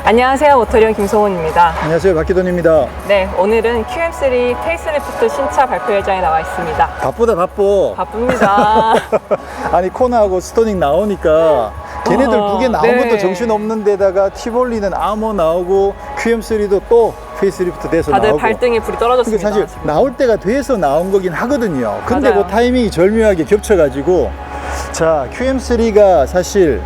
안녕하세요. 모터리온 김소원입니다. 안녕하세요. 박기돈입니다. 네, 오늘은 QM3 페이스리프트 신차 발표 회장에 나와 있습니다. 바쁘다 바빠. 바쁩니다. 아니 코나하고 스토닉 나오니까 걔네들 두 개 나온 네. 것도 정신없는 데다가 티볼리는 아머 나오고 QM3도 또 페이스리프트 돼서 다들 나오고. 발등에 불이 그러니까 떨어졌습니다. 사실 지금. 나올 때가 돼서 나온 거긴 하거든요. 근데 맞아요. 그 타이밍이 절묘하게 겹쳐가지고 자 QM3가 사실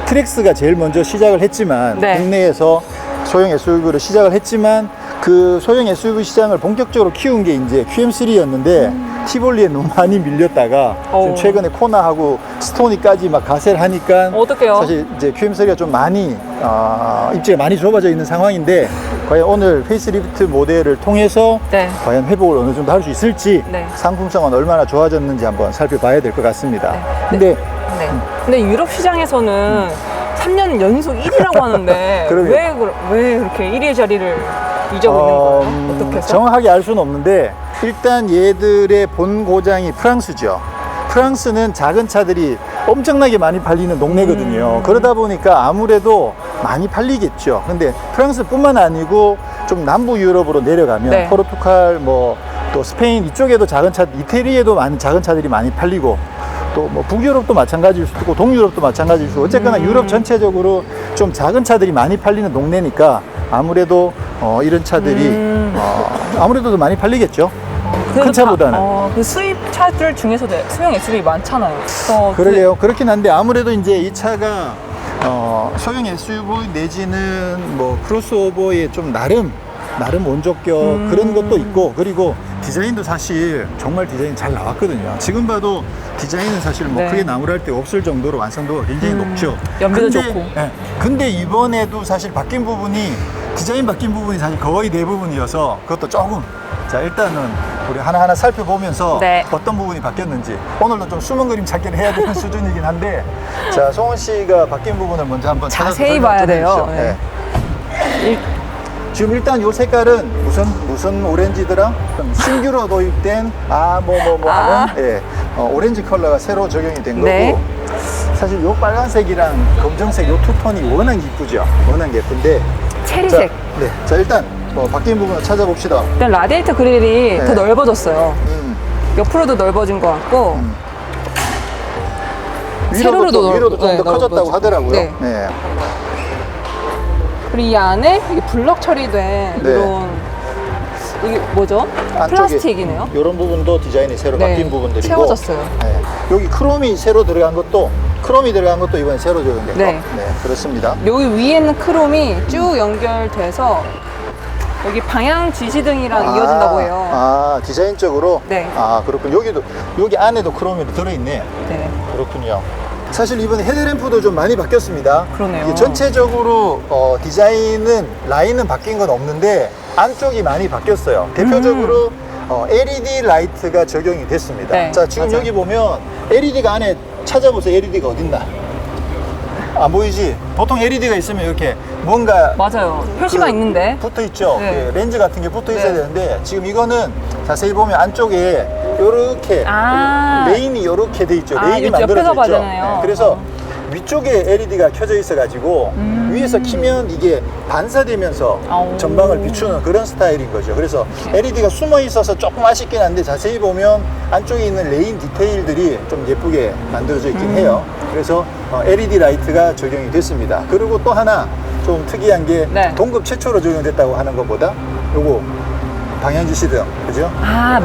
트랙스가 제일 먼저 시작을 했지만 네. 국내에서 소형 SUV로 시작을 했지만 그 소형 SUV 시장을 본격적으로 키운 게 이제 QM3였는데 티볼리에 너무 많이 밀렸다가 지금 최근에 코나하고 스토닉까지 막 가세를 하니까 어떡해요? 사실 이제 QM3가 좀 많이 입지가 많이 좁아져 있는 상황인데 과연 오늘 페이스리프트 모델을 통해서 네. 과연 회복을 어느 정도 할 수 있을지 네. 상품성은 얼마나 좋아졌는지 한번 살펴봐야 될 것 같습니다. 네. 근데 네. 근데 유럽 시장에서는 3년 연속 1위라고 하는데 그러게요. 왜 그렇게 1위의 자리를 잊어버리는 거예요? 어떻게 해서? 정확하게 알 수는 없는데 일단 얘들의 본 고장이 프랑스죠. 프랑스는 작은 차들이 엄청나게 많이 팔리는 동네거든요. 그러다 보니까 아무래도 많이 팔리겠죠. 근데 프랑스뿐만 아니고 좀 남부 유럽으로 내려가면 네. 포르투갈 뭐 또 스페인 이쪽에도 작은 차, 이태리에도 많은 작은 차들이 많이 팔리고 또 뭐 북유럽도 마찬가지일 수도 있고 동유럽도 마찬가지일 수도 있고 어쨌거나 유럽 전체적으로 좀 작은 차들이 많이 팔리는 동네니까 아무래도 이런 차들이 아무래도 더 많이 팔리겠죠. 큰 차보다는. 그 수입 차들 중에서도 소형 SUV 많잖아요. 그러게요. 그렇긴 한데 아무래도 이제 이 차가 소형 SUV 내지는 뭐 크로스오버의 좀 나름 원조격 그런 것도 있고 그리고 디자인도 사실 정말 디자인 잘 나왔거든요. 지금 봐도 디자인은 사실 뭐 네. 크게 나무랄 데 없을 정도로 완성도가 굉장히 높죠. 연비도 좋고. 네, 근데 이번에도 사실 바뀐 부분이 디자인 바뀐 부분이 사실 거의 대부분이어서 그것도 조금 자 일단은 우리 하나하나 살펴보면서 네. 어떤 부분이 바뀌었는지 오늘도 좀 숨은 그림 찾기를 해야 되는 수준이긴 한데 자 송원 씨가 바뀐 부분을 먼저 한번 자세히 봐야 돼요. 네. 지금 일단 요 색깔은 무슨 오렌지더라? 신규로 도입된 하는 예, 오렌지 컬러가 새로 적용이 된 거고 네. 사실 요 빨간색이랑 검정색 요 투톤이 워낙 이쁘죠. 워낙 예쁜데 체리색. 네, 자 일단 바뀐 부분을 찾아봅시다. 일단 라디에이터 그릴이 네. 더 넓어졌어요. 옆으로도 넓어진 것 같고 세로로도 위로도 좀 네, 더 커졌다고 넓어지고. 하더라고요. 네. 네. 그리고 이 안에 이게 블럭 처리된 네. 이런 이게 뭐죠? 플라스틱이네요. 이런 부분도 디자인이 새로 네, 바뀐 부분들이고 채워졌어요. 네. 여기 크롬이 들어간 것도 이번에 새로 적용된 거. 네. 네, 그렇습니다. 여기 위에는 크롬이 쭉 연결돼서 여기 방향 지시등이랑 이어진다고 해요. 디자인적으로. 네. 그렇군요. 여기 안에도 크롬이 들어있네. 네. 그렇군요. 사실 이번에 헤드램프도 좀 많이 바뀌었습니다. 그러네요. 이게 전체적으로 디자인은 라인은 바뀐 건 없는데 안쪽이 많이 바뀌었어요. 대표적으로 LED 라이트가 적용이 됐습니다. 네, 자 지금 맞아요. 여기 보면 LED가 안에 찾아보세요. LED가 어딨나? 안 보이지? 보통 LED가 있으면 이렇게 뭔가 맞아요. 표시가 있는데. 붙어 있죠. 네. 렌즈 같은 게 붙어 있어야 네. 되는데 지금 이거는 자세히 보면 안쪽에 요렇게 레인이 요렇게 돼 있죠. 레인이 이렇게 만들어져 옆에서 있죠. 봐야 그래서 위쪽에 LED가 켜져 있어 가지고 위에서 키면 이게 반사되면서 전방을 비추는 그런 스타일인 거죠. 그래서 LED가 숨어 있어서 조금 아쉽긴 한데 자세히 보면 안쪽에 있는 레인 디테일들이 좀 예쁘게 만들어져 있긴 해요. 그래서 LED 라이트가 적용이 됐습니다. 그리고 또 하나 좀 특이한 게 네. 동급 최초로 적용됐다고 하는 것보다 요거 방향지시등, 그죠?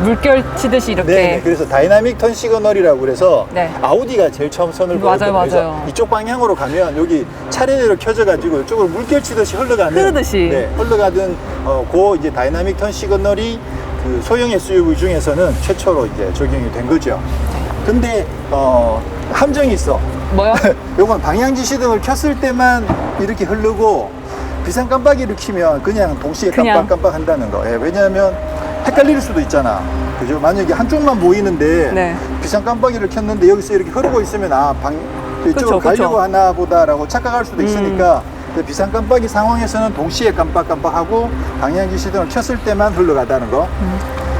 물결 치듯이 이렇게. 네, 그래서 다이나믹 턴 시그널이라고 그래서 네. 아우디가 제일 처음 선을 보였거든요. 맞아요. 그래서 이쪽 방향으로 가면 여기 차례대로 켜져가지고 이쪽으로 물결 치듯이 흐르듯이. 흘러가던 이제 다이나믹 턴 시그널이 그 소형 SUV 중에서는 최초로 이제 적용이 된 거죠. 근데 함정이 있어. 뭐요? 요건 방향지시등을 켰을 때만 이렇게 흐르고 비상 깜빡이를 키면 그냥 동시에 깜빡깜빡 한다는 거. 왜냐하면 헷갈릴 수도 있잖아. 그죠? 만약에 한쪽만 보이는데 네. 비상 깜빡이를 켰는데 여기서 이렇게 흐르고 있으면 이쪽으로 가려고 하나 보다라고 착각할 수도 있으니까 비상 깜빡이 상황에서는 동시에 깜빡깜빡하고 방향지시등을 켰을 때만 흘러가다는 거.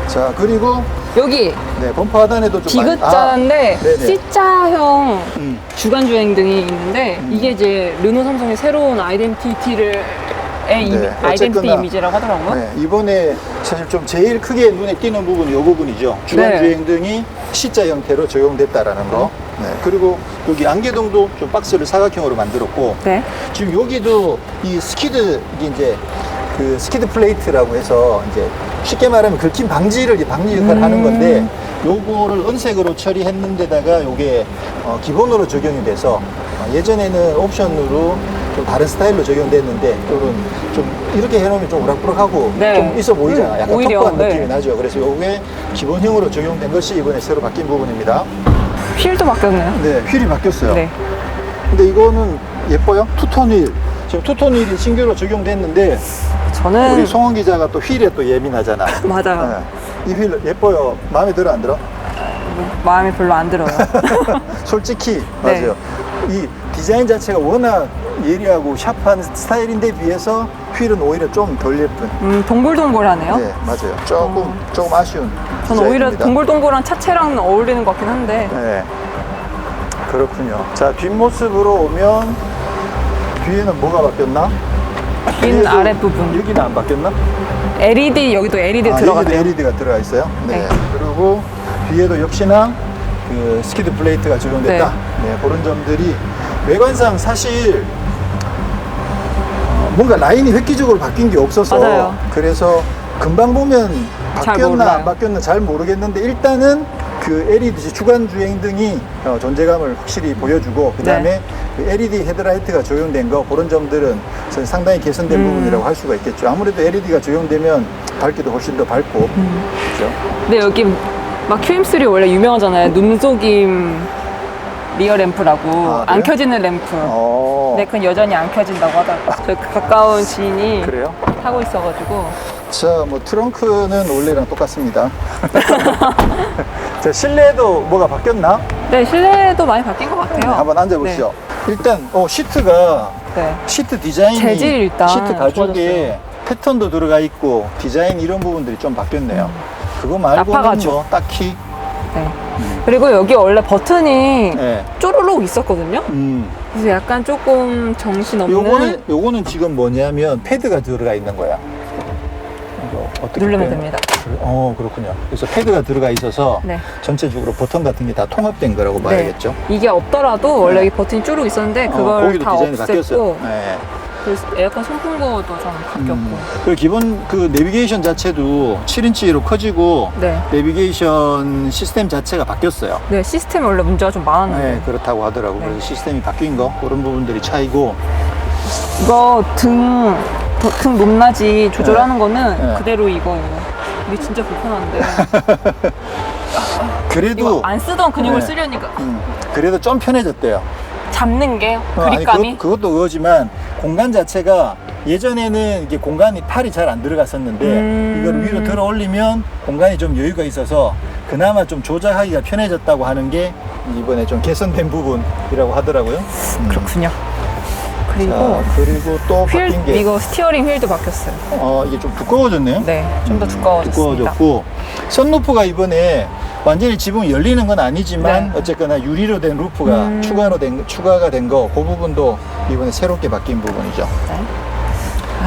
자, 그리고 여기 네, 범퍼 하단에도 좀 디귿자인데 네네. C자형 음. 주간 주행등이 있는데 이게 이제 르노 삼성의 새로운 아이덴티티를 아이덴티티 어쨌거나, 이미지라고 하더라고요. 네, 이번에 사실 좀 제일 크게 눈에 띄는 부분이 이 부분이죠. 주간 네. 주행등이 C자 형태로 적용됐다라는 거. 네, 그리고 여기 안개등도 좀 박스를 사각형으로 만들었고, 네. 지금 여기도 이 스키드, 이게 이제 그 스키드 플레이트라고 해서 이제 쉽게 말하면 긁힘 방지 역할을 하는 건데, 요거를 은색으로 처리했는데다가 요게 기본으로 적용이 돼서 예전에는 옵션으로 좀 다른 스타일로 적용됐는데 좀 이렇게 해놓으면 좀 우락부락하고 네. 좀 있어 보이잖아. 약간 오히려, 터프한 네. 느낌이 나죠. 그래서 요게 기본형으로 적용된 것이 이번에 새로 바뀐 부분입니다. 휠도 바뀌었네요. 네, 휠이 바뀌었어요. 네. 근데 이거는 예뻐요? 투톤 휠. 지금 투톤 휠이 신규로 적용됐는데 우리 저는 송원 기자가 또 휠에 또 예민하잖아. 맞아요. 네. 이 휠 예뻐요. 마음에 들어 안 들어? 마음에 별로 안 들어요. 솔직히 네. 맞아요. 이 디자인 자체가 워낙 예리하고 샤프한 스타일인데 비해서 휠은 오히려 좀 덜 예쁜. 동글동글하네요. 네, 맞아요. 조금 아쉬운. 저는 오히려 디자인입니다. 동글동글한 차체랑 어울리는 것 같긴 한데 네. 그렇군요. 자, 뒷모습으로 오면 뒤에는 뭐가 바뀌었나? 뒤는 뒤에도 아랫부분. 여기는 안 바뀌었나? LED 여기도 LED 여기도 들어갔네요. LED가 들어가 있어요. 네. 네. 그리고 뒤에도 역시나 그 스키드 플레이트가 적용됐다. 네. 그런 점들이 외관상 사실 뭔가 라인이 획기적으로 바뀐 게 없어서 맞아요. 그래서 금방 보면 잘 바뀌었나 몰라요. 안 바뀌었나 잘 모르겠는데 일단은 그 LED 주간 주행 등이 존재감을 확실히 보여주고 그 다음에 네. 그 LED 헤드라이트가 적용된 거 그런 점들은 저는 상당히 개선된 부분이라고 할 수가 있겠죠. 아무래도 LED가 적용되면 밝기도 훨씬 더 밝고 그렇죠. 근데 여기 막 QM3 원래 유명하잖아요. 눈속임 리어 램프라고 아, 안 그래요? 켜지는 램프. 근데 그건 여전히 안 켜진다고 하더라고요. 저 가까운 지인이 그래요? 타고 있어가지고 자, 뭐 트렁크는 원래랑 똑같습니다. 자, 실내에도 뭐가 바뀌었나? 네 실내도 많이 바뀐 것 같아요. 한번 앉아보시죠. 일단 시트가 네. 시트 디자인이 재질이 일단 시트 가죽에 좋아졌어요. 패턴도 들어가 있고 디자인 이런 부분들이 좀 바뀌었네요. 그거 말고는 나파가죽. 뭐 딱히 네. 그리고 여기 원래 버튼이 네. 쪼르륵 있었거든요. 그래서 약간 조금 정신없는 요거는 지금 뭐냐면 패드가 들어가 있는 거야. 이거 어떻게 누르면 빼요? 됩니다. 그렇군요. 그래서 패드가 들어가 있어서 네. 전체적으로 버튼 같은 게 다 통합된 거라고 봐야겠죠. 이게 없더라도 원래 네. 이 버튼이 쭈룩 있었는데 그걸 거기도 다 디자인이 바뀌었어요. 없앴고 네. 그래서 에어컨 송풍구도 좀 바뀌었고 그 기본 그 내비게이션 자체도 7인치로 커지고 네. 내비게이션 시스템 자체가 바뀌었어요. 네 시스템이 원래 문제가 좀 많았는데 네, 그렇다고 하더라고. 네. 그래서 시스템이 바뀐 거 그런 부분들이 차이고. 이거 등 높낮이 조절하는 거는 네. 그대로 이거예요. 이게 진짜 불편한데 그래도 이거 안 쓰던 근육을 네. 쓰려니까 그래도 좀 편해졌대요. 잡는 게 아니, 그립감이 그것도 그거지만 공간 자체가 예전에는 이게 공간이 팔이 잘 안 들어갔었는데 이걸 위로 들어 올리면 공간이 좀 여유가 있어서 그나마 좀 조작하기가 편해졌다고 하는 게 이번에 좀 개선된 부분이라고 하더라고요. 그렇군요. 그리고 자, 그리고 또 바뀐 게 이거 스티어링 휠도 바뀌었어요. 이게 좀 두꺼워졌네요. 네, 좀 더 두꺼워졌습니다. 두꺼워졌고 선루프가 이번에 완전히 지붕이 열리는 건 아니지만 네. 어쨌거나 유리로 된 루프가 추가가 된 거 그 부분도 이번에 새롭게 바뀐 부분이죠. 네.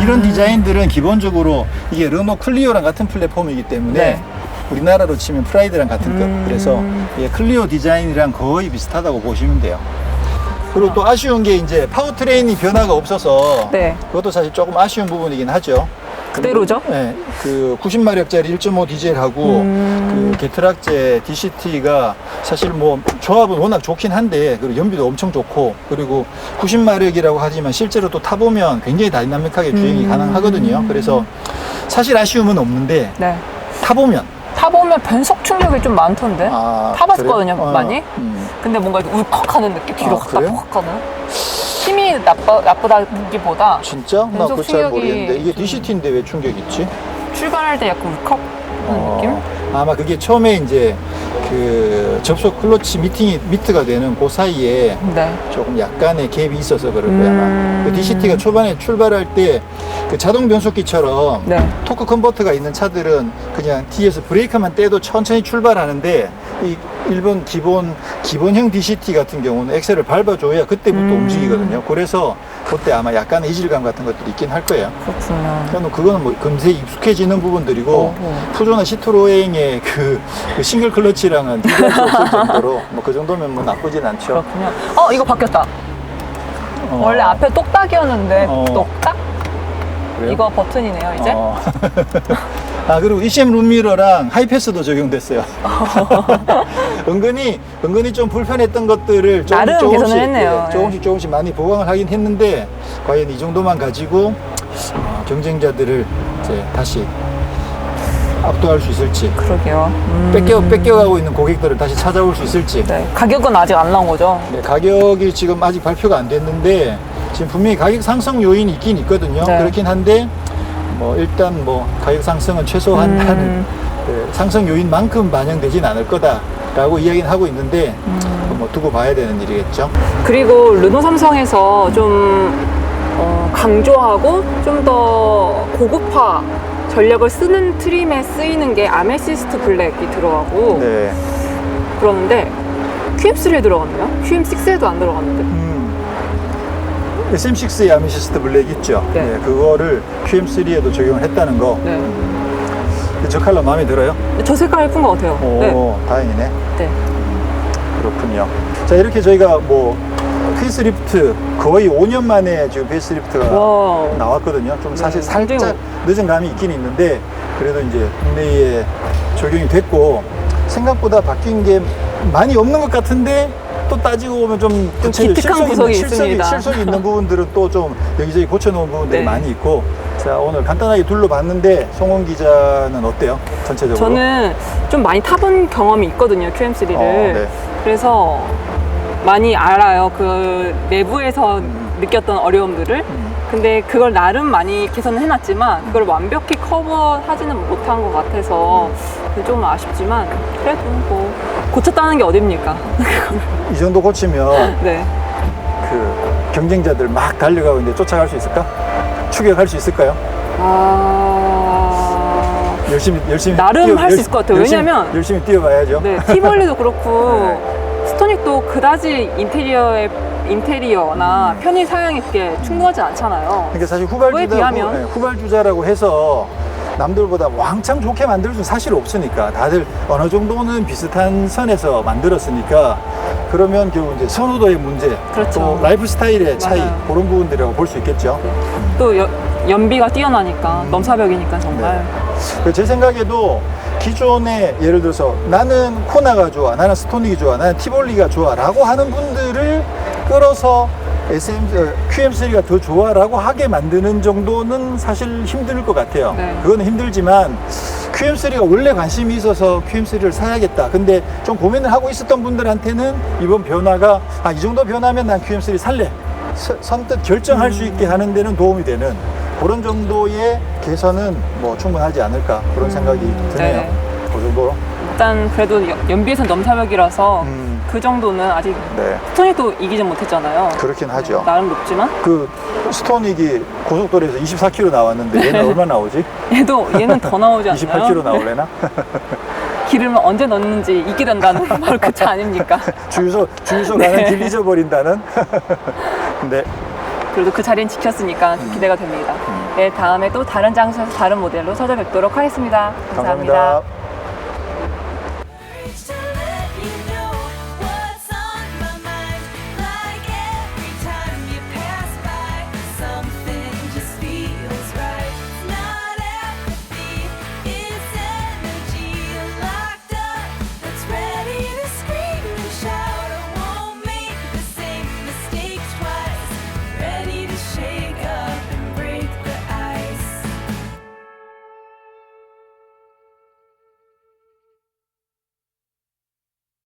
이런 디자인들은 기본적으로 이게 르노 클리오랑 같은 플랫폼이기 때문에 네. 우리나라로 치면 프라이드랑 같은 급. 그래서 이게 클리오 디자인이랑 거의 비슷하다고 보시면 돼요. 그리고 또 아쉬운 게 이제 파워트레인이 변화가 없어서 네. 그것도 사실 조금 아쉬운 부분이긴 하죠. 그대로죠? 네, 그 90마력짜리 1.5 디젤하고 그 게트락제 DCT가 사실 뭐 조합은 워낙 좋긴 한데 그리고 연비도 엄청 좋고 그리고 90마력이라고 하지만 실제로 또 타보면 굉장히 다이나믹하게 주행이 가능하거든요. 그래서 사실 아쉬움은 없는데 네. 타보면 변속 충격이 좀 많던데 타봤거든요 그래요? 많이. 근데 뭔가 이렇게 울컥하는 느낌 뒤로 갔다 그래요? 퍽 하는 힘이 나쁘다기보다 진짜? 나 변속 그거 잘 충격이 모르겠는데 이게 좀- DCT인데 왜 충격 있지? 출발할 때 약간 울컥하는 느낌? 아마 그게 처음에 이제 그 접속 클러치 미트가 되는 그 사이에 네. 조금 약간의 갭이 있어서 그럴 거야. 아마. 그 DCT가 초반에 출발할 때 그 자동 변속기처럼 네. 토크 컨버터가 있는 차들은 그냥 뒤에서 브레이크만 떼도 천천히 출발하는데 이 일본 기본형 DCT 같은 경우는 엑셀을 밟아줘야 그때부터 움직이거든요. 그래서 그때 아마 약간의 이질감 같은 것들이 있긴 할 거예요. 그렇군요. 그거는 뭐 금세 익숙해지는 부분들이고 어허. 푸조나 시트로엥의 그 싱글 클러치랑은 비교할 수 없을 정도로 뭐 그 정도면 뭐 나쁘진 않죠. 그렇군요. 이거 바뀌었다. 어. 원래 앞에 똑딱이었는데 똑딱? 그래요? 이거 버튼이네요, 이제. 아, 그리고 ECM 룸미러랑 하이패스도 적용됐어요. 은근히 좀 불편했던 것들을 나름 개선을 했네요. 조금씩 많이 보강을 하긴 했는데 과연 이 정도만 가지고 경쟁자들을 이제 다시 압도할 수 있을지, 그러게요. 뺏겨가고 있는 고객들을 다시 찾아올 수 있을지. 네, 가격은 아직 안 나온 거죠? 네, 가격이 지금 아직 발표가 안 됐는데 지금 분명히 가격 상승 요인이 있긴 있거든요. 네. 그렇긴 한데 뭐 일단 뭐 가격 상승은 최소한다는 그 상승 요인만큼 반영되진 않을 거다라고 이야기는 하고 있는데 뭐 두고 봐야 되는 일이겠죠. 그리고 르노 삼성에서 좀 강조하고 좀 더 고급화 전력을 쓰는 트림에 쓰이는 게 아메시스트 블랙이 들어가고 네. 그러는데 QM3에 들어갔나요? QM6에도 안 들어갔는데. SM6의 아메시스트 블랙 있죠. 네. 네, 그거를 QM3에도 적용을 했다는 거. 네. 저 컬러 마음에 들어요? 저 색깔 예쁜 것 같아요. 오, 네. 다행이네. 네. 그렇군요. 자, 이렇게 저희가 뭐 페이스리프트 거의 5년 만에 지금 페이스리프트가 와. 나왔거든요. 좀 사실 네, 살짝 굉장히- 늦은 감이 있긴 있는데 그래도 이제 국내에 적용이 됐고 생각보다 바뀐 게 많이 없는 것 같은데 또 따지고 보면 좀 기특한 구석이 있습니다. 실속이 있는 부분들은 또 좀 여기저기 고쳐놓은 부분들이 네. 많이 있고. 자, 오늘 간단하게 둘러봤는데 송원 기자는 어때요? 전체적으로? 저는 좀 많이 타본 경험이 있거든요, QM3를. 네. 그래서 많이 알아요. 그 내부에서 느꼈던 어려움들을. 근데 그걸 나름 많이 개선을 해놨지만 그걸 완벽히 커버하지는 못한 것 같아서 좀 아쉽지만 그래도 뭐 고쳤다는 게 어딥니까? 이 정도 고치면 네. 그 경쟁자들 막 달려가고 있는데 쫓아갈 수 있을까? 추격할 수 있을까요? 열심히 나름 할 수 있을 것 같아요. 왜냐면 열심히 뛰어봐야죠. 네, 티벌리도 그렇고 스토닉도 그다지 인테리어나 편의 사양있게 충분하지 않잖아요. 그러니까 사실 그거에 비하면 후발주자라고 해서 남들보다 왕창 좋게 만들 수는 사실 없으니까 다들 어느 정도는 비슷한 선에서 만들었으니까 그러면 결국 이제 선호도의 문제, 그렇죠. 또 라이프 스타일의 차이 맞아요. 그런 부분들이라고 볼 수 있겠죠. 또 연비가 뛰어나니까 넘사벽이니까 정말. 제 생각에도 기존에 예를 들어서 나는 코나가 좋아, 나는 스토닉이 좋아, 나는 티볼리가 좋아 라고 하는 분들을 끌어서 QM3가 더 좋아라고 하게 만드는 정도는 사실 힘들 것 같아요. 네. 그거는 힘들지만 QM3가 원래 관심이 있어서 QM3를 사야겠다. 근데 좀 고민을 하고 있었던 분들한테는 이번 변화가 이 정도 변하면 난 QM3 살래. 선뜻 결정할 수 있게 하는 데는 도움이 되는 그런 정도의 개선은 뭐 충분하지 않을까 그런 생각이 드네요. 네. 그 정도로. 일단 그래도 연비에서 넘사벽이라서 그 정도는 아직 네. 스토닉도 이기지 못했잖아요. 그렇긴 하죠. 나름 높지만 그 스토닉이 고속도로에서 24km 나왔는데 얘는 얼마 나오지? 얘는 더 나오지 않나요? 28km 나올래나? 기름을 언제 넣는지 잊게 된다는 바로 그 차 아닙니까? 주유소 가는 네. 길 잊어버린다는. 네. 그래도 그 자리는 지켰으니까 기대가 됩니다. 네, 다음에 또 다른 장소에서 다른 모델로 찾아뵙도록 하겠습니다. 감사합니다. 감사합니다.